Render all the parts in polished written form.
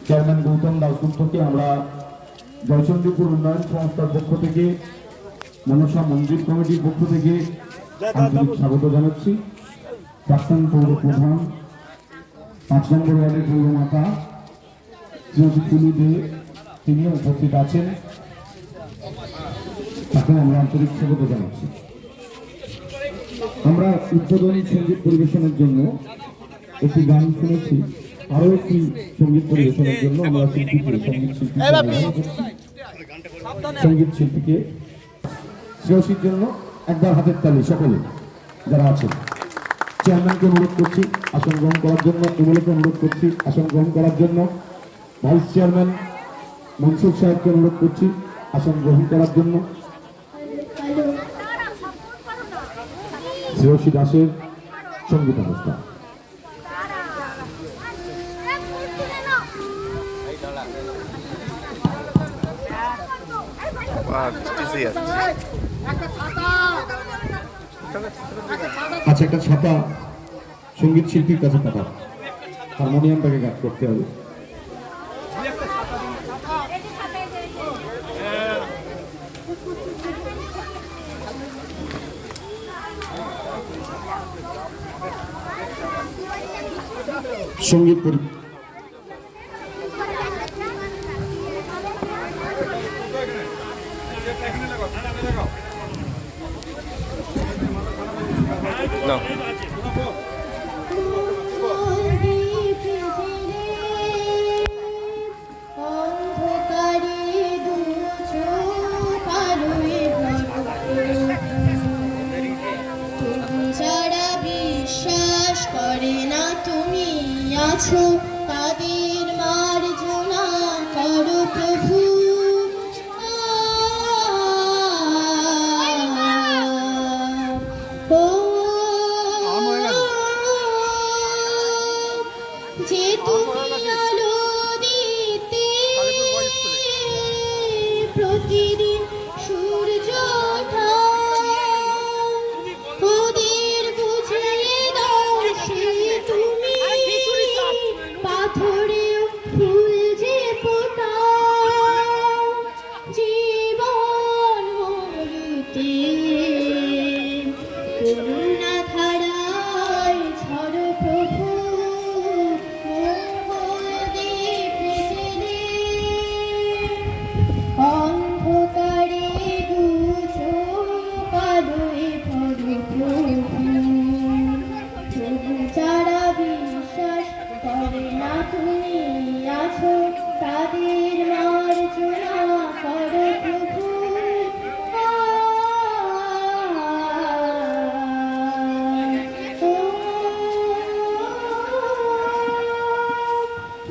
Chairman Gautam দাসগুপ্তকে আমরা জয়চন্ডীপুর উন্নয়ন সংস্থার পক্ষ থেকে, মনসা মন্দির কমিটির পক্ষ থেকে আন্তরিক স্বাগত জানাচ্ছি। প্রাক্তন পৌর প্রধান 5 নম্বর ওয়ার্ডের পৌরমাতা শ্রীমতী ফুলু দে তিনিও উপস্থিত আছেন, তাকে আমরা আন্তরিক স্বাগত জানাচ্ছি। আমরা উদ্বোধনী সঙ্গীত পরিবেশনের জন্য একটি গান শুনেছি, আরো একটি সঙ্গীত পরিবেশনের জন্য আমরা সঙ্গীত শিল্পীকে শ্রেয়সীর জন্য একবার হাতের তালি সকলে যারা আছেন। চেয়ারম্যানকে অনুরোধ করছি আসন গ্রহণ করার জন্য, এমএলএকে অনুরোধ করছি আসন গ্রহণ করার জন্য, ভাইস চেয়ারম্যান মনসুর সাহেবকে অনুরোধ করছি আসন গ্রহণ করার জন্য। শ্রেয়সী দাসের সঙ্গীত অনুষ্ঠান। আচ্ছা, একটা ছাতা সঙ্গীত শিল্পীর কাছে পাঠা, হারমোনিয়ামটাকে গান করতে হবে। সঙ্গীত No. বিশ্বাস করে না তুমি আছো, তাদের মার্জনা করো প্রভু। যে তুমি আলো দিতে প্রতিদিন সূর্য ওঠা, ওদের বুঝিয়ে দাও সে তুমি পাথরেও ফুল যে ফোটাও, জীবন মরতে করুণা ধারায় ঝড় প্রভু। অন্ধকারে গুছো কালোয় ভরে প্রভু, যারা বিশ্বাস করে না তুমি আছো, তাদের মার্জনা করো প্রভু।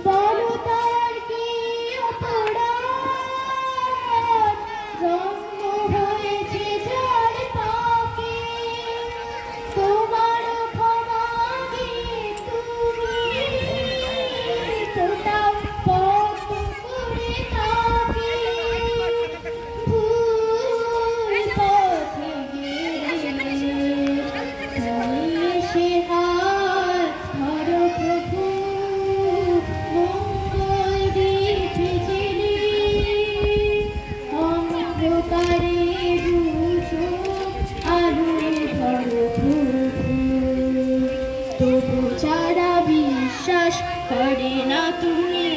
বলো তার কি অপরাধ, জন্ম হয়েছে যার পাকে, তোমার ক্ষমা দিয়ে তুমি ফোটাও পথ করে তাকে, ভুল পথে গেলে সে হাত ধরো প্রভু, মঙ্গল দিতে জেনে অন্ধকারে বুঝো আলোয় ভরো প্রভু। তবু যারা বিশ্বাস করে না তুমি